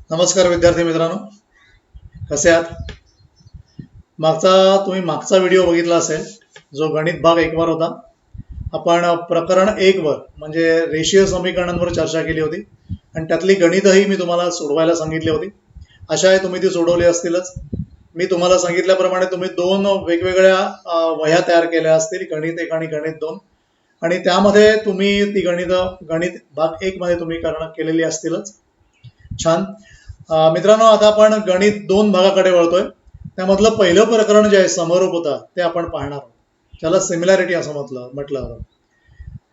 नमस्कार विद्यार्थी मित्रांनो, कसे आहात? तुम्ही मागचा व्हिडिओ बघितला असेल, जो गणित भाग 1 वर होता. आपण प्रकरण 1 वर म्हणजे रेषीय समीकरणांवर चर्चा केली होती आणि त्यातली गणितही मी तुम्हाला सोडवायला सांगितली होती. आशा आहे तुम्ही ती सोडवली असतीलच. मी तुम्हाला सांगितल्याप्रमाणे तुम्ही दोन वेगवेगळ्या वह्या तयार केल्या असतील, गणित 1 आणि गणित 2, आणि त्यामध्ये तुम्ही ती गणित भाग 1 मध्ये तुम्ही केलेली असतीलच. छान. मित्रांनो, आता आपण गणित 2 भागाकडे वळतोय. त्यामधलं पहिलं प्रकरण जे आहे समरूपता, ते आपण पाहणार आहोत. त्याला सिमिलॅरिटी असं म्हटलं जातं.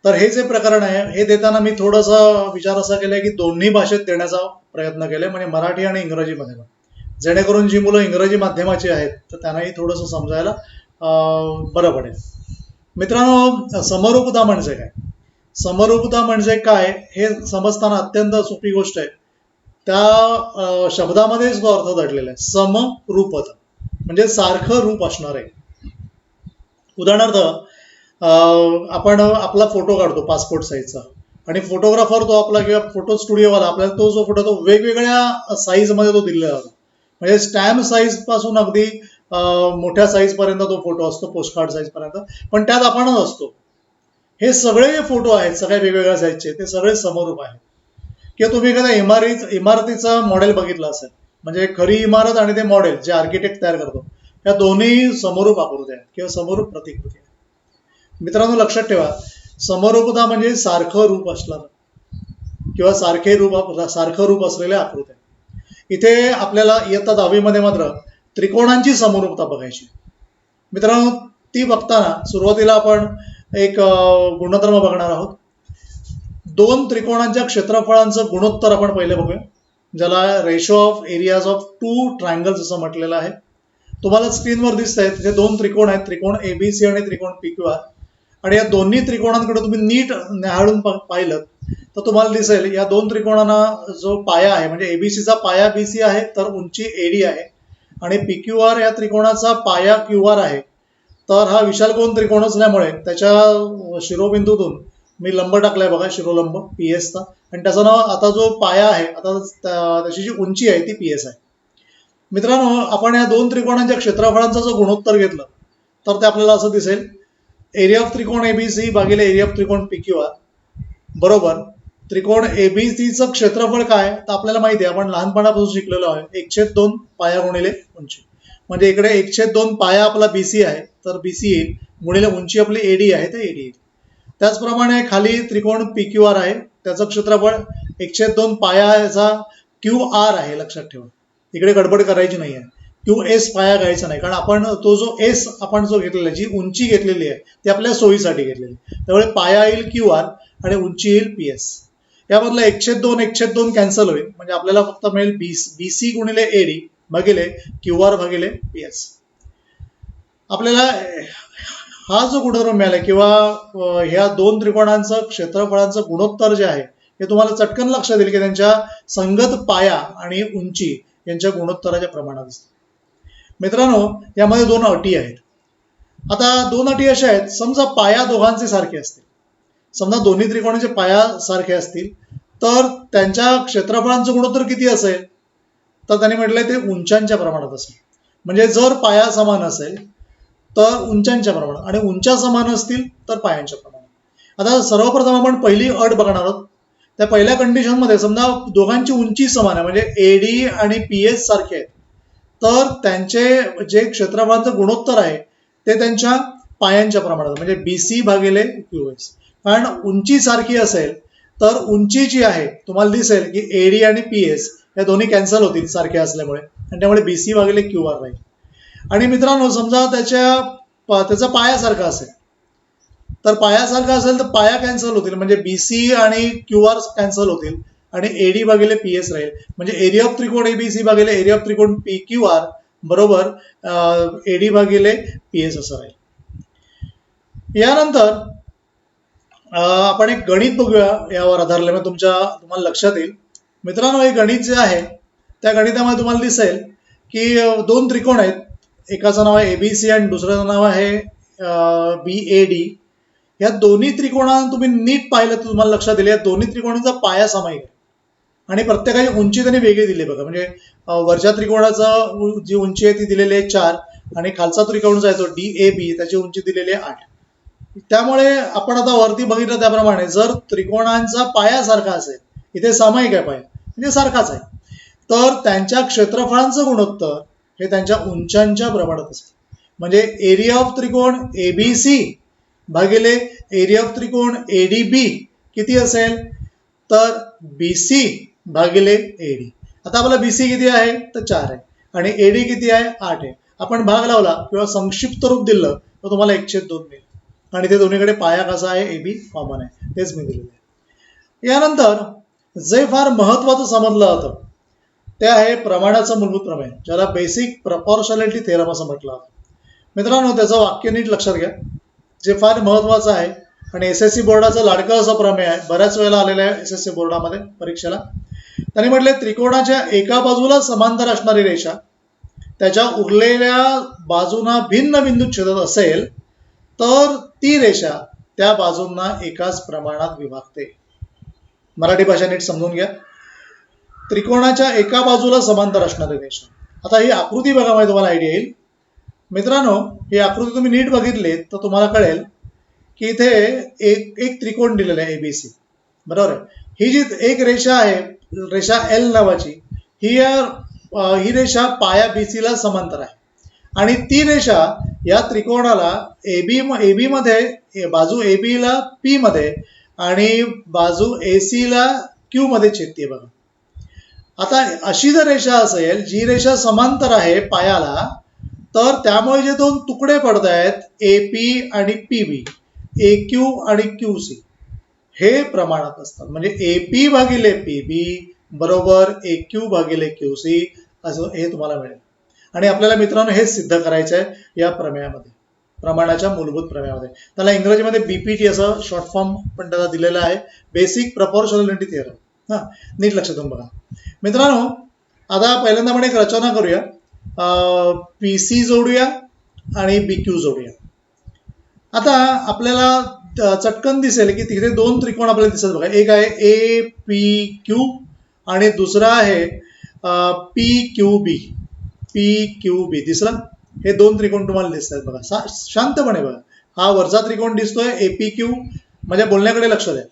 तर हे जे प्रकरण आहे, हे देताना मी थोडासा विचार असा केलाय की दोन्ही भाषेत देण्याचा प्रयत्न केलाय, म्हणजे मराठी आणि इंग्रजीमध्ये, जेणेकरून जी मुलं इंग्रजी माध्यमाची आहेत तर त्यांनाही थोडंसं समजायला बरं पडेल. मित्रांनो, समरूपता म्हणजे काय? समरूपता म्हणजे काय हे समजताना अत्यंत सोपी गोष्ट आहे. त्या शब्दामध्येच तो अर्थ दडलेला आहे. समरूपता म्हणजे सारखं रूप असणार आहे. उदाहरणार्थ, आपण आपला फोटो काढतो पासपोर्ट साईजचा, आणि फोटोग्राफर तो आपला किंवा फोटो स्टुडिओवाला आपल्याला तो जो फोटो तो वेगवेगळ्या साईज मध्ये तो दिलेला जातो. म्हणजे स्टॅम्प साईज पासून अगदी मोठ्या साईज पर्यंत तो फोटो असतो, पोस्टकार्ड साईज पर्यंत, पण त्यात आपणच असतो. हे सगळे जे फोटो आहेत सगळ्या वेगवेगळ्या साईजचे, ते सगळे समरूप आहेत. किंवा तुम्ही एखाद्या इमारतीचा मॉडेल बघितलं असेल, म्हणजे खरी इमारत आणि ते मॉडेल जे आर्किटेक्ट तयार करतो, या दोन्ही समरूप आकृती आहेत किंवा समरूप प्रतिकृती आहेत. मित्रांनो, लक्षात ठेवा, समरूपता म्हणजे सारखं रूप असणार किंवा सारखं रूप असलेल्या आकृत्या. इथे आपल्याला इयत्ता 10वी मध्ये मात्र त्रिकोणांची समरूपता बघायची. मित्रांनो, ती बघताना सुरुवातीला आपण एक गुणधर्म बघणार आहोत. दोन त्रिकोणांच्या क्षेत्रफळांचं गुणोत्तर आपण पहिले बघूया, ज्याला ratio of areas of two triangles असं म्हटलेलं आहे. तुम्हाला स्क्रीनवर दिसत आहेत, हे दोन त्रिकोण आहेत, त्रिकोण एबीसी आणि त्रिकोण पीक्यूआर. आणि या दोन्ही त्रिकोणांकडे तुम्ही नीट न्याहाळून पाहिलं तर तुम्हाला दिसेल, या दोन त्रिकोणांना जो पाया आहे, म्हणजे एबीसीचा पाया बीसी आहे तर उंची एडी आहे, आणि पीक्यूआर या त्रिकोणाचा पाया क्यूआर आहे. तर हा विशालकोन त्रिकोण असल्यामुळे त्याच्या शिरोबिंदूतून मी लंब टाकलाय बघा, शिरोलंब पीएसचा, आणि त्याचा नाव आता जो पाया आहे, आता त्याची जी उंची आहे ती पीएस आहे. मित्रांनो, आपण या दोन त्रिकोणांच्या क्षेत्रफळांचा जो गुणोत्तर घेतलं तर ते आपल्याला असं दिसेल, एरिया ऑफ त्रिकोण एबीसी भागिले एरिया ऑफ त्रिकोण पीक्यूआर बरोबर त्रिकोण एबीसीचं क्षेत्रफळ काय तर आपल्याला माहिती आहे, आपण लहानपणापासून शिकलेलो आहे, 1/2 पाया गुणिले उंची. म्हणजे इकडे 1/2 पाया आपला बीसी आहे तर बीसी येईल, गुणिले उंची आपली एडी आहे तर एडी येईल. त्याचप्रमाणे खाली त्रिकोण पीक्यूआर आहे, त्याचं क्षेत्रफळ 1/2 पाया याचा क्यू आर आहे. लक्षात ठेवा, इकडे गडबड करायची नाही आहे, क्यू एस पाया घ्यायचा नाही, कारण आपण तो जो एस आपण जो घेतलेला आहे, जी उंची घेतलेली आहे ती आपल्या सोयीसाठी घेतलेली, त्यामुळे पाया येईल क्यू आर आणि उंची येईल पी एस. यामधलं 1/2 कॅन्सल होईल, म्हणजे आपल्याला फक्त मिळेल बीसी गुणिले एडी भागिले क्यू आर भागिले पी एस. आपल्याला हा जो गुणधर्म मिळाला किंवा ह्या दोन त्रिकोणांचं क्षेत्रफळांचं गुणोत्तर जे आहे हे तुम्हाला चटकन लक्षात येईल की त्यांच्या संगत पाया आणि उंची यांच्या गुणोत्तराच्या प्रमाणात असते. मित्रांनो, यामध्ये दोन अटी आहेत. आता दोन अटी अशा आहेत, समजा पाया दोघांचे सारखे असतील, समजा दोन्ही त्रिकोणाचे पाया सारखे असतील तर त्यांच्या क्षेत्रफळांचं गुणोत्तर किती असेल तर त्यांनी म्हटलंय ते उंचांच्या प्रमाणात असेल. म्हणजे जर पाया समान असेल तर उंचांच्या प्रमाणात, आणि उंच्या समान असतील तर पायांच्या प्रमाणात. आता सर्वप्रथम आपण पहिली अट बघणार आहोत. त्या पहिल्या कंडिशन मध्ये समजा दोघांची उंची समान आहे, म्हणजे एडी आणि पीएस सारखे आहेत, तर त्यांचे जे क्षेत्रफळांचं गुणोत्तर आहे ते त्यांच्या पायांच्या प्रमाणात, म्हणजे बीसी भागिले क्यूएस. कारण उंची सारखी असेल तर उंची जी आहे तुम्हाला दिसेल की एडी आणि पीएस या दोन्ही कॅन्सल होतील सारखे असल्यामुळे, आणि त्यामुळे बीसी भागिले क्यू आर राहील. आणि मित्रांनो, समजा त्याचा पाया सारखा असेल तर पाया कॅन्सल होतील, म्हणजे बीसी आणि क्यू आर कॅन्सल होतील आणि एडी भागिले पीएस राहील. म्हणजे एरिया ऑफ त्रिकोण एबीसी भागिले एरिया ऑफ त्रिकोण पी क्यू आर बरोबर एडी भागिले पीएस असं राहील. यानंतर आपण एक गणित बघूया, यावर आधारल्यामुळे तुम्हाला लक्षात येईल. मित्रांनो, हे गणित जे आहे त्या गणितामध्ये तुम्हाला दिसेल की दोन त्रिकोण आहेत, एकाचं नाव आहे एबीसी आणि दुसऱ्याचं नाव आहे बी ए डी. या दोन्ही त्रिकोणांना तुम्ही नीट पाहिलं तर तुम्हाला लक्षात येईल, या दोन्ही त्रिकोणांचा पाया सामायिक आहे. आणि प्रत्येकाची उंची त्यांनी वेगळी दिली बघा. म्हणजे वरच्या त्रिकोणाचा जी उंची आहे ती दिलेली आहे 4 आणि खालचा त्रिकोण जो आहे तो DAB त्याची उंची दिलेली आहे 8. त्यामुळे आपण आता वरती बघितलं त्याप्रमाणे जर त्रिकोणांचा पाया सारखा असेल, इथे सामायिक आहे पाया म्हणजे सारखाच आहे, तर त्यांच्या क्षेत्रफळांचं गुणोत्तर हे त्यांच्या उंच्यांच्या प्रमाणात असेल. म्हणजे एरिया ऑफ त्रिकोण ABC भागिले एरिया ऑफ त्रिकोण ADB किती असेल, तर BC भागिले AD. आता आपला BC किती आहे तर 4 आहे आणि AD किती आहे 8 आहे. आपण भाग लावला किंवा संक्षिप्त रूप दिलं तर तुम्हाला 1/2 मिळेल आणि ते दोन्हीकडे पाया कसा आहे AB कॉमन आहे, तेच मी दिलेलं आहे. यानंतर जे फार महत्वाचं समजलं जातं ते आहे प्रमाणाचं मूलभूत प्रमेय, ज्याला बेसिक प्रपोर्शनॅलिटी थेरम असं म्हटलं जातं. मित्रांनो, त्याचं वाक्य नीट लक्षात घ्या, जे फार महत्वाचं आहे आणि SSC बोर्डाचं लाडकं असं प्रमेय आहे, बऱ्याच वेळेला आलेलं आहे SSC बोर्डामध्ये परीक्षेला. त्यांनी म्हटले त्रिकोणाच्या एका बाजूला समांतर असणारी रेषा त्याच्या उरलेल्या बाजूंना भिन्न बिंदू छेदत असेल तर ती रेषा त्या बाजूंना एकाच प्रमाणात विभागते. मराठी भाषा नीट समजून घ्या. त्रिकोणाच्या एका बाजूला समांतर असणारी रेषा. आता ही आकृती बघा, म्हणजे तुम्हाला आयडिया येईल. मित्रांनो, ही आकृती तुम्ही नीट बघितली तर तुम्हाला कळेल की इथे एक त्रिकोण दिलेला आहे ABC, बरोबर आहे. ही जी एक रेषा आहे, रेषा L नावाची, ही रेषा पाया BC ला समांतर आहे आणि ती रेषा या त्रिकोणाला AB मध्ये, बाजू AB ला P मध्ये आणि बाजू AC ला Q मध्ये छेदते बघा. आता अशी जर रेषा असेल जी रेषा समांतर आहे पायाला, तर त्यामुळे जे दोन तुकडे पडत आहेत AP आणि PB, AQ आणि QC, हे प्रमाणात असतात. म्हणजे AP भागिले PB बरोबर AQ भागिले QC असं हे तुम्हाला मिळेल. आणि आपल्याला मित्रांनो हे सिद्ध करायचं आहे या प्रमेयामध्ये, प्रमाणाच्या मूलभूत प्रमेयामध्ये. त्याला इंग्रजीमध्ये BPT असं शॉर्ट फॉर्म पण त्याला दिलेला आहे, बेसिक प्रपोर्शनॅलिटी थिअरम. नीट लक्षात घेऊन बघा मित्रांनो. आता पहिल्यांदा आपण एक रचना करूया, PC जोडूया आणि BQ जोडूया. आता आपल्याला चटकन दिसेल की तिथे दोन त्रिकोण आपल्याला दिसत बघा. एक आहे APQ आणि दुसरा आहे PQB दिसला. हे दोन त्रिकोण तुम्हाला दिसत आहेत बघा. शांतपणे बघा. हा वरचा त्रिकोण दिसतोय APQ, म्हणजे बोलण्याकडे लक्ष द्या,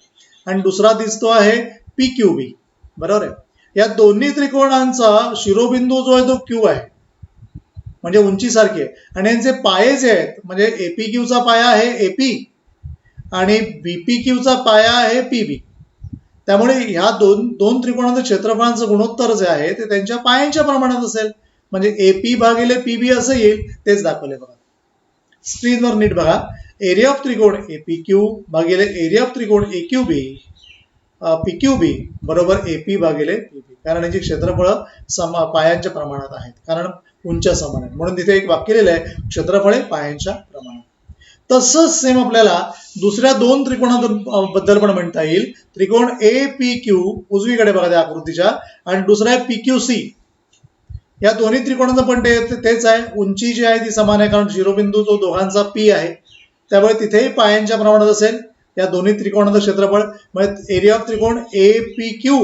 आणि दुसरा दिसतो आहे PQB, बरोबर आहे. या दोन्ही त्रिकोणांचा शिरोबिंदू जो आहे तो Q आहे, म्हणजे उंची सारखी आहे, आणि यांचे पाये जे आहेत, म्हणजे APQचा पाया आहे AP आणि BPQचा पाया आहे PB. त्यामुळे ह्या दोन त्रिकोणांचं क्षेत्रफळांचं गुणोत्तर जे आहे ते त्यांच्या पायांच्या प्रमाणात असेल. म्हणजे AP भागिले PB असं येईल, तेच दाखवले बघा स्क्रीनवर. नीट बघा. एरिया ऑफ त्रिकोण APQ भागिले एरिया ऑफ त्रिकोण PQB बरोबर AP भागिले PB, कारण यांची क्षेत्रफळ पायांच्या प्रमाणात आहेत, कारण उंच्या समान आहेत. म्हणून तिथे एक वाक्य लिहिलं आहे, क्षेत्रफळे पायांच्या प्रमाणात. तसंच सेम आपल्याला दुसऱ्या दोन त्रिकोणाबद्दल पण म्हणता येईल. त्रिकोण APQ उजवीकडे बघा त्या आकृतीच्या, आणि दुसरा आहे PQC. या दोन्ही त्रिकोणाचं पण तेच आहे, उंची जी आहे ती समान आहे, कारण शिरोबिंदू तो दोघांचा P आहे, त्यामुळे तिथेही पायांच्या प्रमाणात असेल. या दोन्ही त्रिकोणाचं क्षेत्रफळ म्हणजे एरिया ऑफ त्रिकोण APQ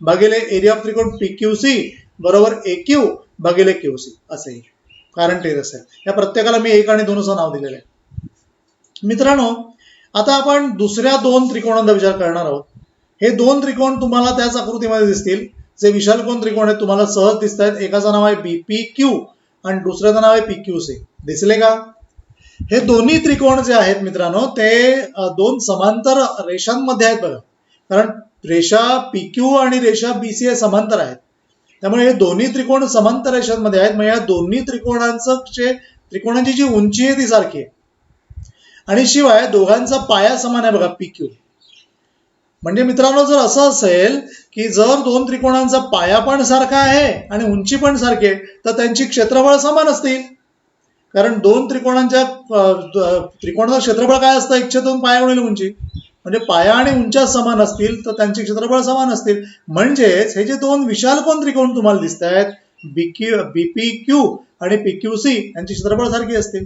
भागिले एरिया ऑफ त्रिकोण PQC बरोबर AQ भागिले QC असं येईल, कारण तेच असेल. या प्रत्येकाला मी 1 आणि 2 असं नाव दिलेलं आहे. मित्रांनो, आता आपण दुसऱ्या दोन त्रिकोणांचा विचार करणार आहोत. हे दोन त्रिकोण तुम्हाला त्याच आकृतीमध्ये दिसतील, जे विशालकोन त्रिकोण आहेत, तुम्हाला सहज दिसत आहेत. एकाचं नाव आहे BPQ आणि दुसऱ्याचं नाव आहे PQC. दिसले का? हे दोन्ही त्रिकोण जे आहेत मित्रांनो, ते दोन समांतर रेषांमध्ये आहेत बघा, कारण रेषा PQ आणि रेषा BC हे समांतर आहेत. त्यामुळे हे दोन्ही त्रिकोण समांतर रेषांमध्ये आहेत. मग या दोन्ही त्रिकोणांची जी उंची आहे ती सारखी आहे, आणि शिवाय दोघांचा पाया समान आहे बघा PQ. म्हणजे मित्रांनो, जर असं असेल की जर दोन त्रिकोणांचा पाया पण सारखा आहे आणि उंची पण सारखी आहे, तर त्यांची क्षेत्रफळ समान असतील. कारण दोन त्रिकोणांचं क्षेत्रफळ काय असतं, 1/2 पाया गुणिले उंची. म्हणजे पाया आणि उंच्या समान असतील तर त्यांचे क्षेत्रफळ समान असतील. म्हणजेच हे जे दोन विशालकोन त्रिकोण तुम्हाला दिसत आहेत, BPQ आणि PQC, यांची क्षेत्रफळ सारखी असतील.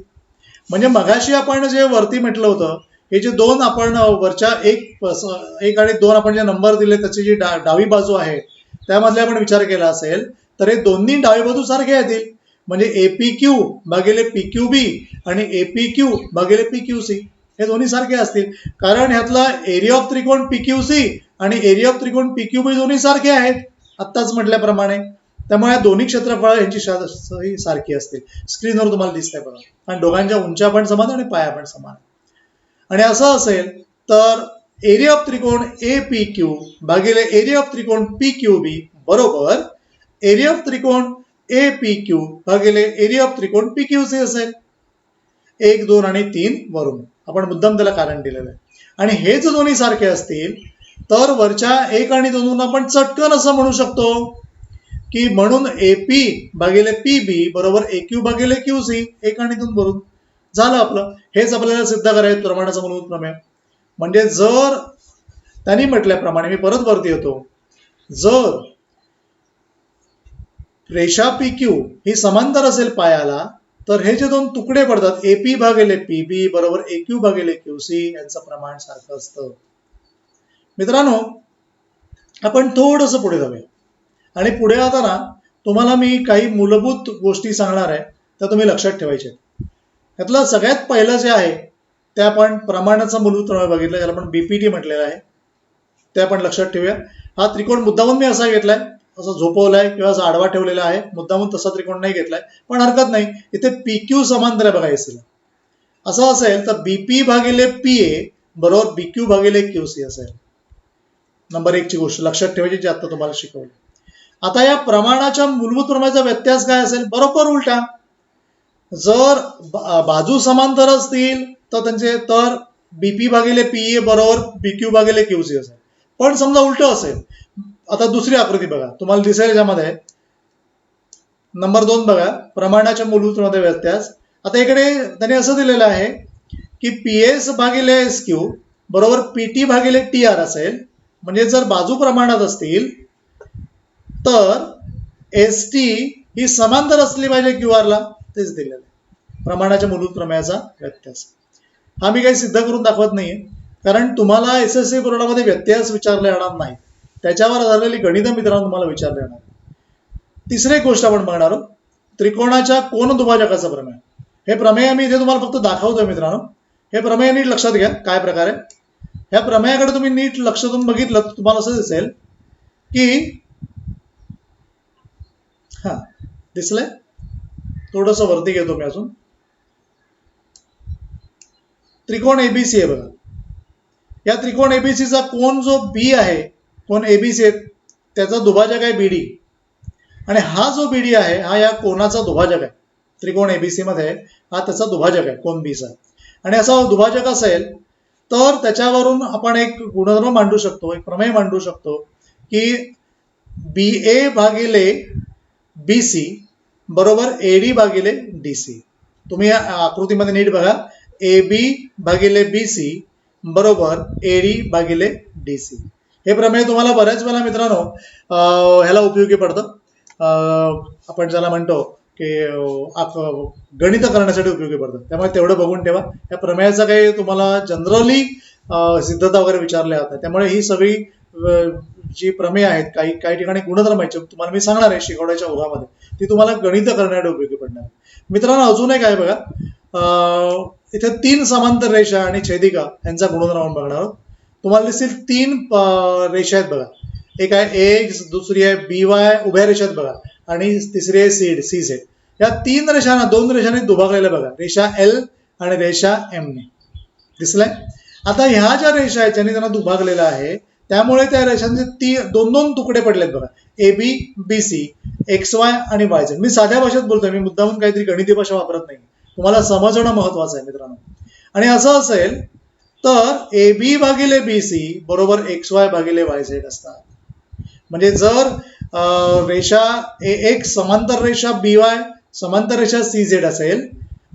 म्हणजे मगाशी आपण जे वरती म्हटलं होतं, हे जे दोन आपण वरच्या 1 आणि 2 आपण जे नंबर दिले त्याची जी डावी बाजू आहे त्यामधले आपण विचार केला असेल तर हे दोन्ही डावी बाजू सारखे येतील. म्हणजे एपीक्यू भागिले पीक्यूबी आणि एपीक्यू भागिले पीक्यूसी हे दोन्ही सारखे असतील. कारण ह्यातला एरिया ऑफ त्रिकोण पीक्यूसी आणि एरिया ऑफ त्रिकोण पीक्यूबी दोन्ही सारखे आहेत आत्ताच म्हटल्याप्रमाणे. त्यामुळे या दोन्ही क्षेत्रफळ यांची सारखी असतील. स्क्रीनवर तुम्हाला दिसतंय बघा. आणि दोघांच्या उंच्या पण समान आणि पाया पण समान. आणि असं असेल तर एरिया ऑफ त्रिकोण ए पी क्यू भागिले एरिया ऑफ त्रिकोण पी क्यू बी बरोबर एरिया ऑफ त्रिकोण ए पी क्यू भागिले एरिया ऑफ त्रिकोण पी क्यू सी असेल. 1, 2 आणि 3 वरून आपण मुद्दाम त्याला कारण दिलेलं आहे. आणि हे जर दोन्ही सारखे असतील तर वरच्या 1 आणि 2 आपण चटकन असं म्हणू शकतो की म्हणून एपी भागिले पी बी बरोबर एक्यू भागिले क्यू सी 1 आणि 2 वरून झालं आपलं. हेच आपल्याला सिद्ध करायचं प्रमाणाचा मूलभूत प्रमेय. म्हणजे जर त्यांनी म्हटल्याप्रमाणे मी परत वरती येतो, जर रेषा पी क्यू ही समांतर असेल पायाला तर हे जे दोन तुकडे पडतात एपी भागिले पी बी बरोबर एक्यू भागिले क्यू सी यांचं प्रमाण सारखं असतं. मित्रांनो आपण थोडंसं पुढे जाऊया. आणि पुढे जाताना तुम्हाला मी काही मूलभूत गोष्टी सांगणार आहे त्या तुम्ही लक्षात ठेवायच्या. त्यातलं सगळ्यात पहिलं जे आहे ते आपण प्रमाणाचा मूलभूत प्रमेय बघितलं, ज्याला आपण बीपीटी म्हटलेलं आहे, ते आपण लक्षात ठेवूया. हा त्रिकोण मुद्दामून मी असा घेतलाय, असं झोपवलाय किंवा असा आडवा ठेवलेला आहे, मुद्दामून तसा त्रिकोण नाही घेतलाय, पण हरकत नाही. इथे पी क्यू समांतर आहे बघा एसीला. असं असेल तर बीपी भागिले पी ए बरोबर बीक्यू भागिले क्यू सी असेल. नंबर 1 ची गोष्ट लक्षात ठेवायची जी आता तुम्हाला शिकवली. आता या प्रमाणाच्या मूलभूत प्रमेयाचा व्यत्यास काय असेल? बरोबर उलटा. जर बाजू समांतर असतील तर बीपी भागिले पी ए बरोबर बीक्यू भागिले क्यू सी असेल. पण समजा उलट असेल, आता दुसरी आकृती बघा, तुम्हाला दिसेल याच्यामध्ये नंबर 2 बघा, प्रमाणाच्या मूलभूत प्रमेयाचा व्यत्यास. आता इकडे त्याने असं दिलेलं आहे की पी एस भागिले एस क्यू बरोबर पीटी भागिले टी आर असेल. म्हणजे जर बाजू प्रमाणात असतील तर एस टी ही समांतर असली पाहिजे क्यू आरला, तेच दिलेलं आहे प्रमाणाच्या मूलभूत प्रमेयाचा व्यत्यास. हा मी काही सिद्ध करून दाखवत नाहीये, कारण तुम्हाला एसएससी बोर्डामध्ये व्यत्यास विचारले जाणार नाही, त्याच्यावर झालेली गणित मित्रांनो तुम्हाला विचारले जाणार. तिसरी एक गोष्ट आपण बघणार आहोत, त्रिकोणाच्या कोन दुभाजकाचा प्रमेय. हे प्रमेय मी इथे तुम्हाला फक्त दाखवतोय मित्रांनो. हे प्रमेय नीट लक्षात घ्या काय प्रकारे. ह्या प्रमेयाकडे तुम्ही नीट लक्ष देऊन बघितलं तर तुम्हाला असं दिसेल की दिसलंय, थोडस वरती घेतो मी अजून. त्रिकोण एबीसी आहे बघा. या त्रिकोण एबीसीचा कोन जो बी आहे, कोन एबीसी आहे, त्याचा दुभाजक आहे बीडी. आणि हा जो बीडी आहे हा या कोनाचा दुभाजक आहे. त्रिकोण एबीसी मध्ये हा त्याचा दुभाजक आहे कोन बीचा. आणि असा दुभाजक असेल तर त्याच्यावरून आपण एक गुणधर्म मांडू शकतो, एक प्रमेय मांडू शकतो की बी ए भागिले बी सी बरोबर एडी भागिले डी सी. तुम्ही या आकृतीमध्ये नीट बघा, ए बी भागिले बी सी बरोबर एडी भागिले डी सी. हे प्रमेय तुम्हाला बऱ्याच वेळा मित्रांनो ह्याला उपयोगी पडतं. आपण ज्याला म्हणतो की गणित करण्यासाठी उपयोगी पडतं. त्यामुळे तेवढं बघून ठेवा. या प्रमेयाचा काही तुम्हाला जनरली सिद्धता वगैरे विचारल्या जातात. त्यामुळे ही सगळी जी प्रमेय आहेत, काही ठिकाणी गुणधर्म आहेत तुम्हाला मी सांगणार आहे शिकवण्याच्या ओघामध्ये, ती तुम्हाला गणित करण्यासाठी उपयोगी पडणार. मित्रांनो अजून एक आहे बघा, इथे 3 समांतर रेषा आणि छेदिका यांचा गुणधर्म आपण बघणार आहोत. तुम्हाला दिसतील 3 रेषा आहेत बघा. एक आहे एक्स, दुसरी आहे बी वाय, उभ्या रेषा आहेत बघा, आणि तिसरी आहे सी झेड. या 3 रेषांना 2 रेषांनी दुभागलेल्या बघा, रेषा एल आणि रेषा एम ने. दिसलंय? आता ह्या ज्या रेषा आहेत ज्यांनी त्यांना दुभागलेलं आहे त्यामुळे त्या रेषांचे 2 तुकडे पडलेत बघा, A B B C, X Y आणि वाय झेड. मी साध्या भाषेत बोलतोय, मी मुद्दामून काहीतरी गणिती भाषा वापरत नाही, तुम्हाला समजणं महत्वाचं आहे मित्रांनो. आणि असं असेल तर ए बी भागिले बी सी बरोबर एक्स वाय भागिले वाय झेड असतात. म्हणजे जर रेषा ए एक्स समांतर रेषा बी वाय समांतर रेषा सी झेड असेल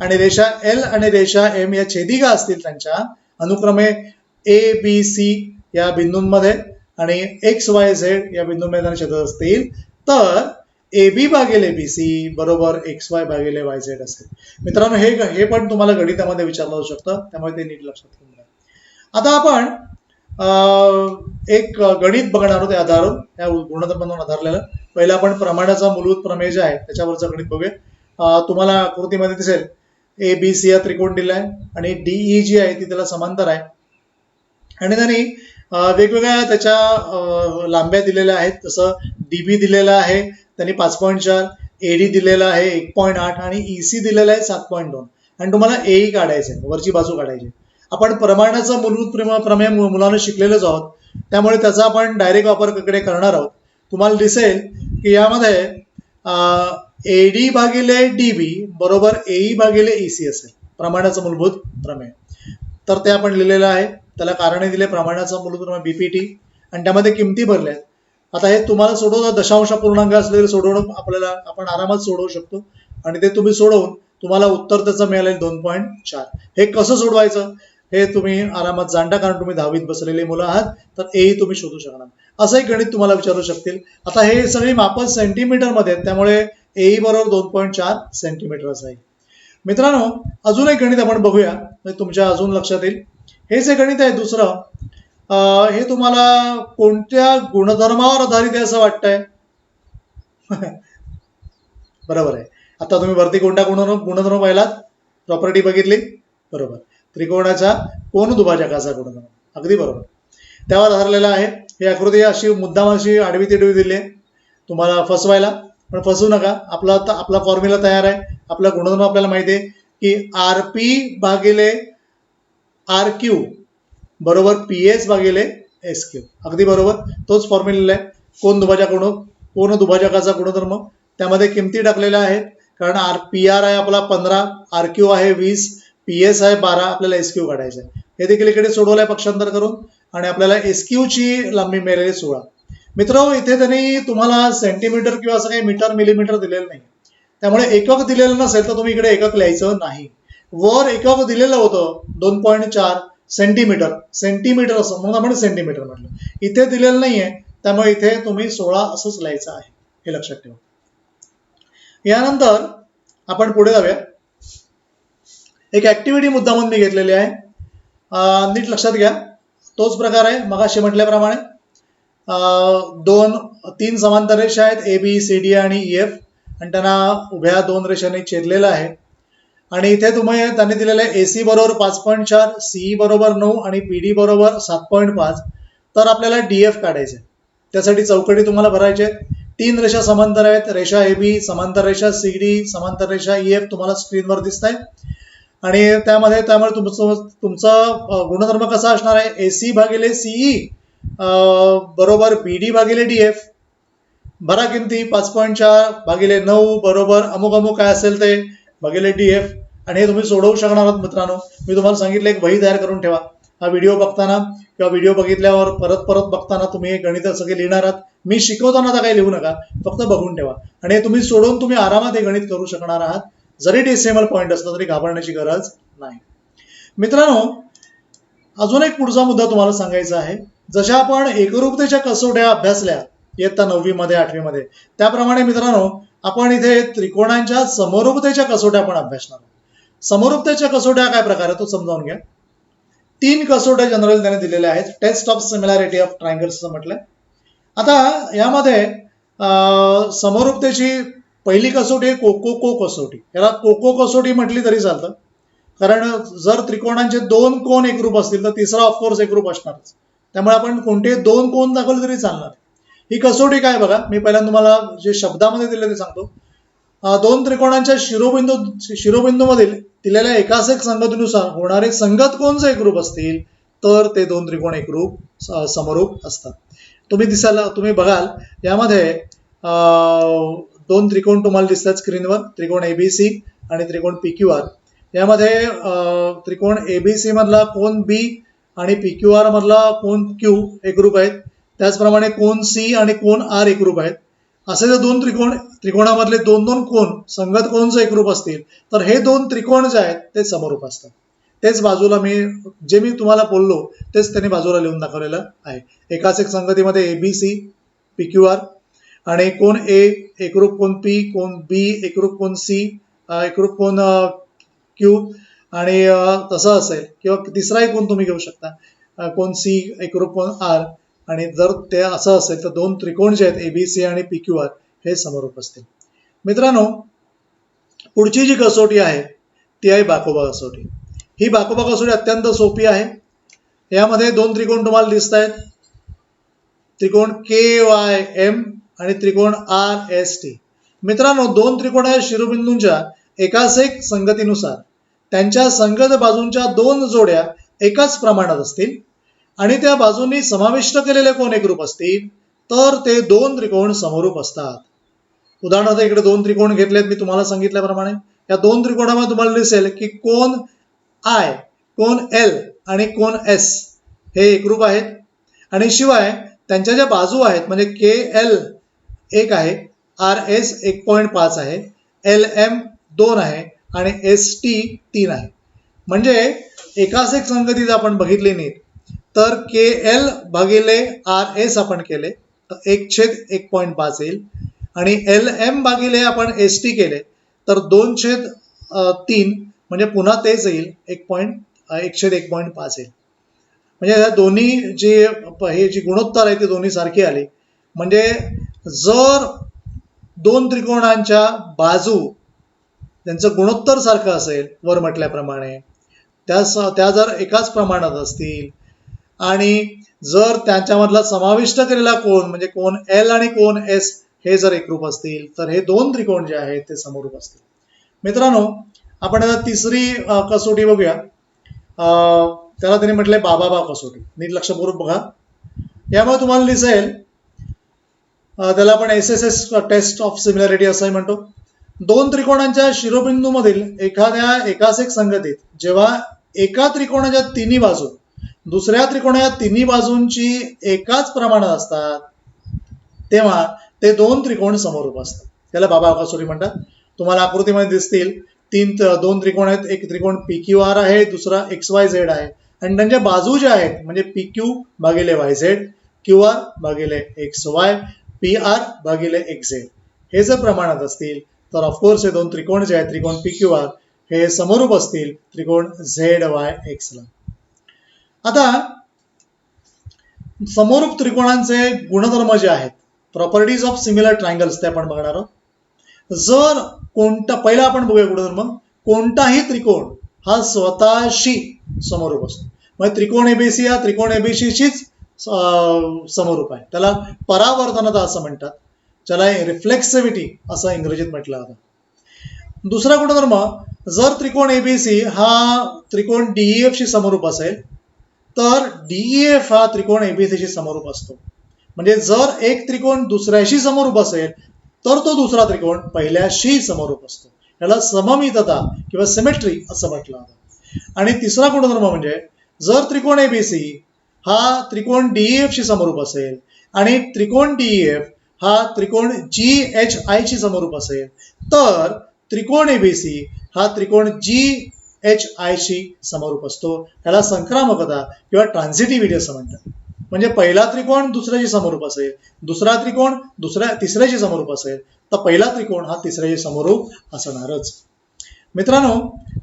आणि रेषा एल आणि रेषा एम या छेदिका असतील त्यांच्या अनुक्रमे ए बी सी या बिंदूंमध्ये आणि एक्स वाय झेड या बिंदूंमध्ये त्यांना छेदत असतील तर ए बी भागिले बी सी बरोबर एक्स वाय भागिले वाय झेड असेल. मित्रांनो हे पण तुम्हाला गणितामध्ये विचारलं जाऊ शकतं, त्यामुळे ते नीट लक्षात ठेवून घ्या. आता आपण एक गणित बघणार आहोत आधारून या गुणधर्मांवर आधारलेलं. पहिलं आपण प्रमाणाचा मूलभूत प्रमेय जे आहे त्याच्यावरचं गणित बघूया. तुम्हाला आकृतीमध्ये दिसेल ए बी सी हा त्रिकोण दिलाय आणि डीई जी आहे ती त्याला समांतर आहे आणि त्यांनी वेगवेगळ्या त्याच्या लांब्या दिलेल्या आहेत. जसं डीबी दिलेला आहे त्यांनी 5.4, एडी दिलेला आहे 1.8 आणि ईसी दिलेला आहे 7.2 आणि तुम्हाला एई काढायचं आहे, वरची बाजू काढायची. आपण प्रमाणाचा मूलभूत प्रमेय मुलांना शिकलेलोच आहोत त्यामुळे त्याचा आपण डायरेक्ट वापर इकडे करणार आहोत. तुम्हाला दिसेल की यामध्ये एडी भागिले डीबी बरोबर एई भागिले ईसी असेल प्रमाणाचं मूलभूत प्रमेय. तर ते आपण लिहिलेलं आहे. त्याला कारणे दिले प्रमाणाचा मूलभूत प्रमेय बीपीटी आणि त्यामध्ये किमती भरल्या. आता हे तुम्हाला सोडवणं दशांश पूर्णांक असलेले सोडवणं आपण आरामात सोडवू शकतो आणि ते तुम्ही सोडवून तुम्हाला उत्तर त्याचं मिळालं 2.4. हे कसं सोडवायचं हे तुम्ही आरामात जाणता कारण तुम्ही 10वीत बसलेले मुलं आहात तर एही तुम्ही शोधू शकणार. असं एक गणित तुम्हाला विचारू शकतील. आता हे सगळी मापन सेंटीमीटर मध्ये आहेत त्यामुळे एई बरोबर 2.4 सेंटीमीटर असं आहे. मित्रांनो अजून एक गणित आपण बघूया म्हणजे तुमच्या अजून लक्षात येईल. हे जे गणित आहे दुसरं हे तुम्हाला कोणत्या गुणधर्मावर आधारित आहे असं वाटतंय? बरोबर आहे. आता तुम्ही वरती कोणत्या गुणधर्म पाहिलात? प्रॉपर्टी बघितली बरोबर. त्रिकोणाच्या कोन दुभाजकाचा गुणधर्म अगदी बरोबर त्यावर आधारलेला आहे. ही आकृती अशी मुद्दाम अशी आडवी तिडवी दिली आहे तुम्हाला फसवायला, पण फसवू नका. आपला फॉर्म्युला तयार आहे. आपला गुणधर्म आपल्याला माहिती आहे की आर पी भागिले आर क्यू बरोबर पी एस भागिले एस क्यू अगदी बरोबर तोच फॉर्म्युला आहे. कोन दुभाजकाचा गुणधर्म त्यामध्ये किमती टाकलेल्या आहेत कारण पी आर आहे आपला 15, आर क्यू आहे 20, पी एस आहे 12, आपल्याला एस क्यू काढायचं आहे. हे देखील इकडे सोडवलंय पक्षांतर करून आणि आपल्याला एस क्यू ची लांबी मिळालेली 16. मित्र इथे त्यांनी तुम्हाला सेंटीमीटर किंवा असं काही मीटर मिलीमीटर दिलेलं नाही त्यामुळे एकक दिलेलं नसेल तर तुम्ही इकडे एकक लिहायचं नाही. वर एकक दिलेलं होतं 2.4 सेंटीमीटर असं म्हणून आपण सेंटीमीटर म्हटलं. इथे दिलेलं नाहीये त्यामुळे इथे तुम्ही 16 असंच लिहायचं आहे हे लक्षात ठेवा. यानंतर आपण पुढे जाऊया. एक ऍक्टिव्हिटी मुद्दामून मी घेतलेली आहे नीट लक्षात घ्या. तोच प्रकार आहे मगाशी म्हटल्याप्रमाणे 3 समांतर रेषा आहेत ए बी सी डी आणि ई एफ आणि त्यांना उभ्या 2 रेषांनी छेदलेलं आहे आणि इथे त्यांनी दिलेलं आहे एसी बरोबर 5.4, सीई बरोबर 9 आणि पीडी बरोबर 7.5. तर आपल्याला डीएफ काढायचे. त्यासाठी चौकटी तुम्हाला भरायचे. 3 रेषा समांतर आहेत. रेषा ए बी समांतर रेषा सी डी समांतर रेषा ई एफ तुम्हाला स्क्रीनवर दिसत आहे आणि त्यामुळे तुमचा गुणधर्म कसा असणार आहे एसी भागिले सीई बरोबर बीडी भागिले डीएफ. भरा किमती 5.4 भागिले 9 बरोबर अमुक अमुक काय असेल ते भागिले डीएफ आणि हे तुम्ही सोडवू शकणार आहात. मित्रांनो मी तुम्हाला सांगितलं एक वही तयार करून ठेवा. हा व्हिडिओ बघताना किंवा व्हिडिओ बघितल्यावर परत बघताना तुम्ही हे गणित सगळे लिहिणार आहात. मी शिकवताना आता काही लिहू नका फक्त बघून ठेवा आणि हे तुम्ही सोडवून तुम्ही आरामात हे गणित करू शकणार आहात. जरी डेसिमल पॉईंट असला तरी घाबरण्याची गरज नाही. मित्रांनो अजून एक पुढचा मुद्दा तुम्हाला सांगायचा आहे. जशा आपण एकरूपतेच्या कसोट्या अभ्यासल्या इयत्ता 9वी मध्ये 8वी मध्ये त्याप्रमाणे मित्रांनो आपण इथे त्रिकोणांच्या समरूपतेच्या कसोट्या आपण अभ्यासणार आहोत. समरूपतेच्या कसोट्या काय प्रकार आहे तो समजावून घ्या. 3 कसोट्या जनरल त्याने दिलेल्या आहेत. Test of similarity of triangles असं म्हटलंय. आता यामध्ये समरूपतेची पहिली कसोटी आहे कोको कसोटी. याला कोको कसोटी म्हटली तरी चालतं कारण जर त्रिकोणांचे 2 कोन एकरूप असतील तर तिसरा ऑफकोर्स एकरूप असणारच त्यामुळे आपण कोणते 2 कोन दाखवले तरी चालणार. ही कसोटी काय बघा मी पहिल्यांदा तुम्हाला जे शब्दामध्ये दिले ते सांगतो. 2 त्रिकोणांच्या शिरोबिंदू मधील दिलेल्या एकाच एक संगतीनुसार होणारे संगत कोन जर एकरूप असतील तर ते 2 त्रिकोण एकरूप समरूप असतात. तुम्ही बघाल यामध्ये 2 त्रिकोण तुम्हाला दिसतात स्क्रीनवर. त्रिकोण एबीसी आणि त्रिकोण पीक्यूआर. यामध्ये त्रिकोण एबीसी मधला कोन बी आणि पीक्यूआर मधला कोन क्यू एकरूप आहेत. त्याचप्रमाणे कोन सी आणि कोन आर एकरूप आहेत. असे जर 2 त्रिकोणामधले 2 कोन संगत कोन जर एकरूप असतील तर हे 2 त्रिकोण जे आहेत ते समरूप असतात. तेच बाजूला मी तुम्हाला बोललो तेच त्यांनी बाजूला लिहून दाखवलेलं आहे. एकाच एक संगतीमध्ये एबीसी पीक्यूआर आणि कोन ए एकरूप कोन पी, कोन बी एकरूप कोन सी, एकरूप कोन क्यू आणि तसं असेल किंवा तिसराही कोन तुम्ही घेऊ शकता. कोन सी एकरूप कोन आर, आणि जर ते असं असेल तर दोन त्रिकोण जे आहेत एबीसी आणि पी क्यू आर हे समरूप असतील. मित्रांनो, पुढची जी कसोटी आहे ती आहे बाकोबा कसोटी. ही बाकोबा कसोटी अत्यंत सोपी आहे. यामध्ये दोन त्रिकोण तुम्हाला दिसत आहेत, त्रिकोण के वाय एम आणि त्रिकोण आर एस टी. मित्रांनो, दोन त्रिकोणाच्या शिरोबिंदूंच्या एकाच एक संगतीनुसार त्यांच्या संगत बाजूंच्या दोन जोड्या एकाच प्रमाणात असतील आणि त्या बाजूंनी समाविष्ट केलेले कोण एकरूप असतील तर ते दोन त्रिकोण समरूप असतात. उदाहरणार्थ इकडे दोन त्रिकोण घेतलेत मी तुम्हाला सांगितल्याप्रमाणे. या दोन त्रिकोणामध्ये तुम्हाला दिसेल की कोन आय, कोन एल आणि कोन एस हे एकरूप आहेत, आणि शिवाय त्यांच्या ज्या बाजू आहेत म्हणजे के एल 1 आहे, आर एस 1.5 आहे, एल एम 2 आहे आणि एस टी 3 आहे. म्हणजे एकाच एक संगती जर आपण बघितली नीट तर के एल भागिले आर एस आपण केले तर 1/1.5 येईल, आणि एल एम भागिले आपण एस टी केले तर 2/3 म्हणजे पुन्हा तेच येईल 1/1.5 येईल. म्हणजे या दोन्ही जी गुणोत्तर आहे ते दोन्ही सारखी आली. म्हणजे जर दोन त्रिकोणांच्या बाजू त्यांचं गुणोत्तर सारखं असेल वर म्हटल्याप्रमाणे, त्या जर एकाच प्रमाणात असतील आणि जर त्यांच्यामधला समाविष्ट केलेला कोन म्हणजे कोन एल आणि कोन एस हे जर एकरूप असतील तर हे दोन त्रिकोण जे आहेत ते समरूप असतील. मित्रांनो, आपण आता तिसरी कसोटी बघूया. त्याला त्यांनी म्हटलंय बाबा कसोटी. नीट लक्षपूर्वक बघा. यामुळे तुम्हाला दिसेल, त्याला आपण एस टेस्ट ऑफ सिमिलॅरिटी असंही म्हणतो. दोन त्रिकोणांच्या शिरोबिंदूमधील एकाच एक संगतीत जेव्हा एका त्रिकोणाच्या तिन्ही बाजू दुसऱ्या त्रिकोणाच्या तिन्ही बाजूंची एकाच प्रमाणात असतात तेव्हा ते दोन त्रिकोण समरूप असतात. त्याला बाबा कसोटी म्हणतात. तुम्हाला आकृतीमध्ये दिसतील दोन त्रिकोण आहेत. एक त्रिकोण पी क्यू आर आहे, दुसरा एक्स वाय झेड आहे, आणि त्यांच्या बाजू ज्या आहेत म्हणजे पी क्यू भागिले वाय झेड, क्यू आर भागिले एक्स वाय, पी आर भागिले एक्स झेड हे जर प्रमाणात असतील तर ऑफकोर्स हे दोन त्रिकोण जे आहेत त्रिकोण पी क्यू आर हे समरूप असतील त्रिकोण झेड वाय एक्स ला. आता समरूप त्रिकोणांचे गुणधर्म जे आहेत, प्रॉपर्टीज ऑफ सिमिलर ट्रायंगल्स, ते आपण बघणार आहोत. जर पहिला आपण बघूया गुणधर्म. कोणताही त्रिकोण हा स्वतःशी समरूप असतो. म्हणजे त्रिकोण एबीसी हा त्रिकोण एबीसीशीच समरूप आहे. त्याला परावर्तनता असं म्हणतात, ज्याला रिफ्लेक्सिव्हिटी असं इंग्रजीत म्हटलं जातं. दुसरा गुणधर्म, जर त्रिकोण एबीसी हा त्रिकोण डीईएफ शी समरूप असेल तर डीईएफ हा त्रिकोण एबीसी शी समरूप असतो. म्हणजे जर एक त्रिकोण दुसऱ्याशी समरूप असेल तर तो दुसरा त्रिकोण पहिल्याशी समरूप असतो. याला सममितता किंवा सिमेट्री असं म्हटलं जातं. आणि तिसरा गुणधर्म म्हणजे जर त्रिकोण एबीसी हा त्रिकोण डीईएफ शी समरूप असेल आणि त्रिकोण डीईएफ हा त्रिकोण जी एच आय शी समरूप असेल तर त्रिकोण एबीसी हा त्रिकोण जी एच आय शी समरूप असतो. याला संक्रामकता किंवा ट्रान्झिटिव्हिटी असं म्हणतात. म्हणजे पहिला त्रिकोण दुसऱ्याशी समरूप असेल, दुसरा त्रिकोण तिसऱ्याशी समरूप असेल तर पहिला त्रिकोण हा तिसऱ्याशी समरूप असणारच. मित्रांनो,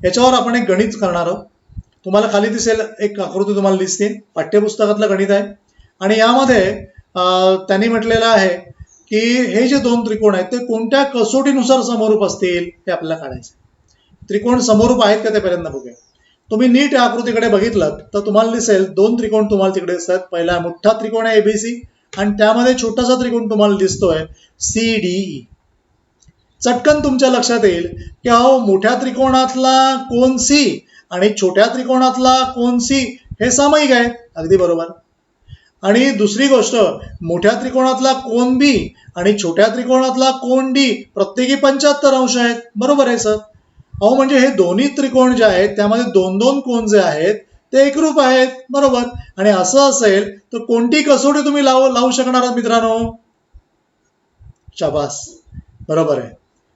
याच्यावर आपण एक गणित करणार आहोत. तुम्हाला खाली दिसेल एक आकृती तुम्हाला दिसते, पाठ्यपुस्तकातलं गणित आहे, आणि यामध्ये त्यांनी म्हटलेलं आहे की हे जे दोन त्रिकोण आहेत ते कोणत्या कसोटीनुसार समरूप असतील हे आपल्याला काढायचं. त्रिकोण समरूप आहेत का ते पहिल्यांदा बघूया. तुम्ही नीट या आकृतीकडे बघितलं तर तुम्हाला दिसेल दोन त्रिकोण तुम्हाला तिकडे दिसतात. पहिला मोठा त्रिकोण आहे एबीसी आणि त्यामध्ये छोटासा त्रिकोण तुम्हाला दिसतोय सीडीई. चटकन तुमच्या लक्षात येईल की अहो, मोठ्या त्रिकोणातला कोन सी आणि छोट्या त्रिकोणातला कोन सी हे सामायिक आहे. अगदी बरोबर. आणि दुसरी गोष्ट, मोठ्या त्रिकोणातला कोन बी आणि छोट्या त्रिकोणातला कोन डी प्रत्येकी 75 अंश आहेत. बरोबर आहे सर. अहो, म्हणजे हे दोन्ही त्रिकोण जे आहेत त्यामध्ये दोन दोन कोन जे आहेत ते एकरूप आहेत. बरोबर. आणि असं असेल तर कोणती कसोटी तुम्ही लावू शकणार आहात मित्रांनो? शाबास, बरोबर आहे,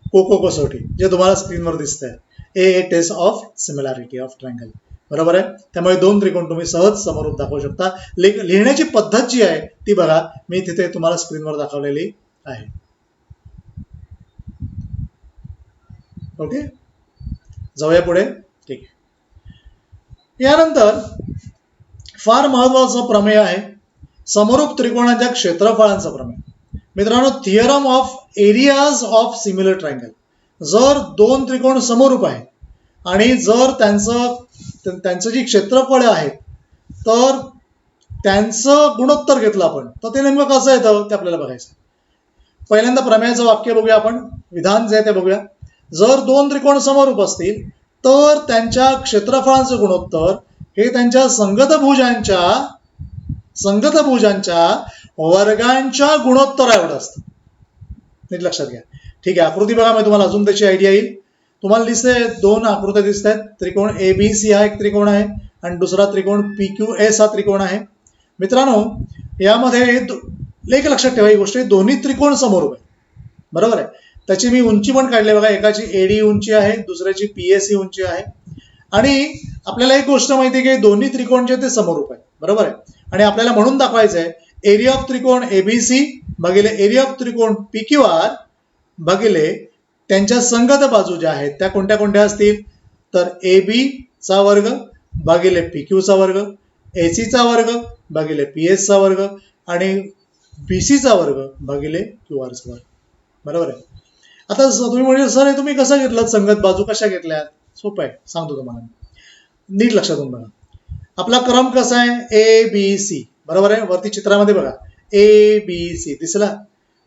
कोको कसोटी, जे तुम्हाला स्क्रीनवर दिसत आहे, A test of similarity of triangle. बरोबर आहे. त्यामुळे दोन त्रिकोण तुम्ही सहज समरूप दाखवू शकता. लिहिण्याची पद्धत जी आहे ती बघा, मी तिथे तुम्हाला स्क्रीनवर दाखवलेली आहे. ओके, जाऊया पुढे. ठीक आहे. यानंतर फार महत्वाचं प्रमेय आहे, समरूप त्रिकोणाच्या क्षेत्रफळांचं प्रमेय. मित्रांनो, theorem of areas of similar triangle. जर दोन त्रिकोण समरूप आहे आणि जर त्यांचं जी क्षेत्रफळ आहेत तर त्यांचं गुणोत्तर घेतलं आपण तर ते नेमकं कसं येतं ते आपल्याला बघायचं. पहिल्यांदा प्रमेयाचं वाक्य बघूया आपण, विधान जे आहे ते बघूया. जर दोन त्रिकोण समरूप असतील तर त्यांच्या क्षेत्रफळांचं गुणोत्तर हे त्यांच्या संगत भुजांच्या वर्गांच्या गुणोत्तरा एवढं असतं. नीट लक्षात घ्या. ठीक आहे, आकृती बघा, मी तुम्हाला अजून त्याची आयडिया येईल. तुम्हाला दिसते दोन आकृत्या दिसत आहेत. त्रिकोण ABC हा एक त्रिकोण आहे आणि दुसरा त्रिकोण PQS हा त्रिकोण आहे. मित्रांनो, यामध्ये एक लक्षात ठेवा ही गोष्ट, दोन्ही त्रिकोण समोर आहे, बरोबर आहे. त्याची मी उंची पण काढली बघा, एकाची AD उंची आहे, दुसऱ्याची PSC उंची आहे. आणि आपल्याला एक गोष्ट माहिती आहे की दोन्ही त्रिकोण जे ते समरूप आहे, बरोबर आहे. आणि आपल्याला म्हणून दाखवायचं आहे एरिया ऑफ त्रिकोण ABC भागिले एरिया ऑफ त्रिकोण PQR भागिले त्यांच्या संगत बाजू ज्या आहेत त्या कोणत्या कोणत्या असतील तर AB चा वर्ग भागिले PQ चा वर्ग, AC चा वर्ग भागिले PS चा वर्ग आणि BC चा वर्ग भागिले QR चा वर्ग, बरोबर आहे. आता तुम्ही म्हणजे सर हे तुम्ही कसं घेतलं, संगत बाजू कशा घेतल्यात? सोपं आहे, सांगतो तुम्हाला. नीट लक्षात घेऊन बघा. आपला क्रम कसा आहे ABC, बरोबर आहे. वरती चित्रामध्ये बघा ABC दिसला.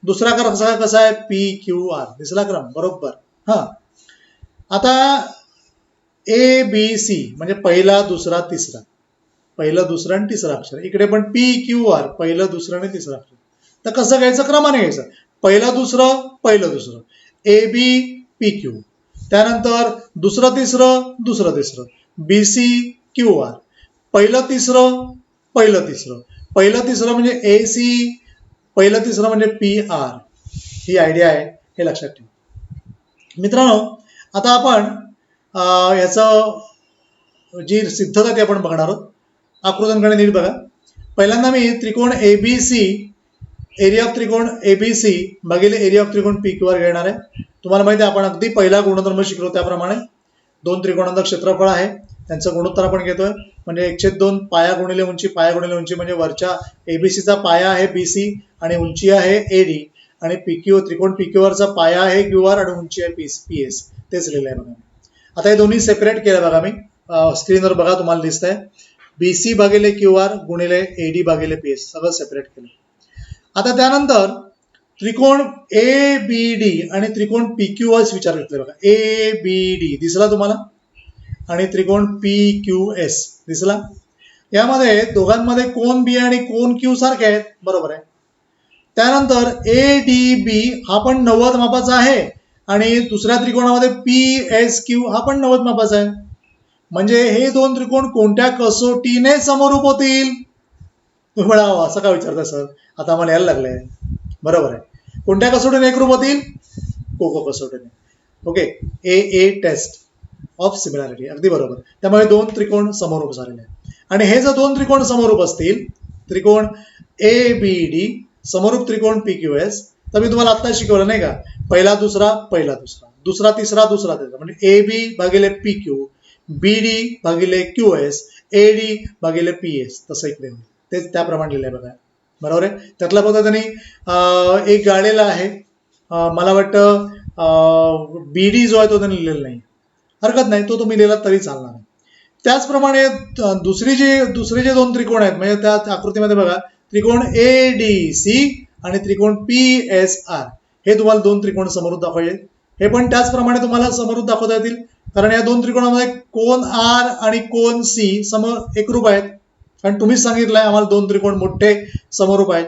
दुसरा क्रम कसा आहे PQR दिसला क्रम, बरोबर. हा, आता ABC म्हणजे पहिला दुसरा तिसरा, पहिलं दुसरं आणि तिसरं अक्षर. इकडे पण PQR पहिलं दुसरं आणि तिसरं अक्षर. तर कसं घ्यायचं, क्रमाने घ्यायचं. पहिलं दुसरं AB PQ, त्यानंतर दुसरं तिसरं BC QR, पहिलं तिसरं म्हणजे AC, पहिलं तिसरं म्हणजे PR. ही आयडिया आहे, हे लक्षात ठेवा. मित्रांनो, आता आपण याचं जी सिद्धता ती आपण बघणार आहोत. आकृत्यांकडे नीट बघा. पहिल्यांदा मी त्रिकोण ABC, एरिया ऑफ त्रिकोण ABC भागिले एरिया ऑफ त्रिकोण PQR घेणार आहे. तुम्हाला माहिती आहे आपण अगदी पहिला गुणधर्म शिकलो त्याप्रमाणे दोन त्रिकोणांचं क्षेत्रफळ आहे, त्यांचं गुणोत्तर आपण घेतोय. म्हणजे 1/2 पाया गुणिले उंची म्हणजे वरच्या ABCचा पाया आहे BC आणि उंची आहे AD आणि त्रिकोण PQRचा पाया आहे QR आणि उंची आहे PS. तेच लिहिलं आहे बघा. आता हे दोन्ही सेपरेट केलं बघा, मी स्क्रीनवर बघा तुम्हाला दिसतंय. BC भागिले QR गुणिले AD भागिले PS सगळं सेपरेट केलं. आता त्यानंतर त्रिकोण ABD आणि त्रिकोण PQS विचार घेतले बघा. ABD दिसला तुम्हाला आणि त्रिकोण PQS दिसला. यामध्ये दोघांमध्ये कोन B आणि कोन Q सारखे आहेत, बरोबर आहे. त्यानंतर ADB हा पण 90 मापाचा आहे आणि दुसऱ्या त्रिकोणामध्ये PSQ हा पण 90 मापाचा आहे. म्हणजे हे दोन त्रिकोण कोणत्या कसोटीने समरूप होतील? तुम्ही म्हणा असं का विचारता सर, आता मला यायला लागलंय. बरोबर आहे, कोणत्या कसोटीने एकरूप होतील? कोको कसोटीने. Okay, AA test of similarity, अगदी बरोबर. त्यामुळे दोन त्रिकोण समरूप झालेले आहेत. आणि हे जर दोन त्रिकोण समरूप असतील, त्रिकोण ABD समरूप त्रिकोण PQS, तर मी तुम्हाला आता शिकवलं नाही का, पहिला दुसरा दुसरा तिसरा म्हणजे AB भागिले PQ, BD भागिले QS, AD भागिले PS, तसं इकडे होईल. तेच त्याप्रमाणे लिहिलंय बघा, बरोबर आहे. त्यातला बघा त्यांनी एक गाळलेला आहे, मला वाटतं BD जो आहे तो त्यांनी लिहिलेला नाही, हरकत नाही, तो तुम्ही लिहिला तरी चालणार आहे. त्याचप्रमाणे दुसरे जे दोन त्रिकोण आहेत, म्हणजे त्या आकृतीमध्ये बघा त्रिकोण ADC आणि त्रिकोण PSR, हे तुम्हाला दोन त्रिकोण समरूप दाखवायचे. हे पण त्याचप्रमाणे तुम्हाला समरूप दाखवता येतील, कारण या दोन त्रिकोणामध्ये कोन R आणि कोन C समोर एकरूप आहेत, कारण तुम्हीच सांगितलंय आम्हाला दोन त्रिकोण मोठे समरूप आहेत.